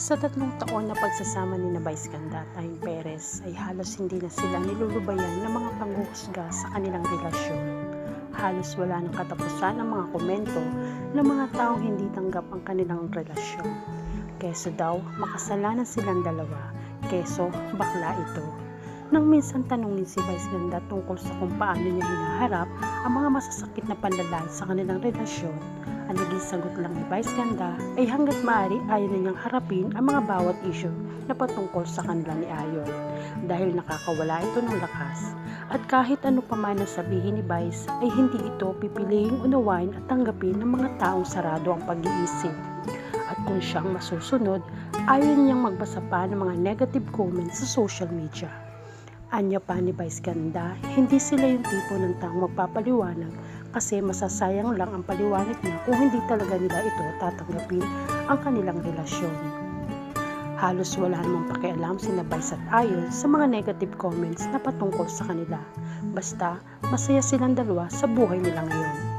Sa 3 taon na pagsasama ni Vice Ganda at Ayon Perez ay halos hindi na sila nilulubayan ng mga panghuhusga sa kanilang relasyon. Halos wala nang katapusan ang mga komento ng mga taong hindi tanggap ang kanilang relasyon. Keso daw, makasalanan silang dalawa, keso bakla ito. Nang minsan tanungin si Vice Ganda tungkol sa kung paano niya hinaharap ang mga masasakit na panlalait sa kanilang relasyon, ang naging sagot lang ni Vice Ganda ay hanggat maaari ayaw na niyang harapin ang mga bawat issue na patungkol sa kanila ni Ayon dahil nakakawala ito ng lakas. At kahit ano pa man ang sabihin ni Vice ay hindi ito pipiliing unawain at tanggapin ng mga taong sarado ang pag-iisip. At kung siyang masusunod, ayaw niyang magbasa pa ng mga negative comments sa social media. Anya pa ni Vice Ganda, hindi sila yung tipo ng taong magpapaliwanag kasi masasayang lang ang paliwanag niya kung hindi talaga nila ito tatanggapin ang kanilang relasyon. Halos wala namang pakialam sina Vice at Ayon sa mga negative comments na patungkol sa kanila. Basta masaya silang dalawa sa buhay nila ngayon.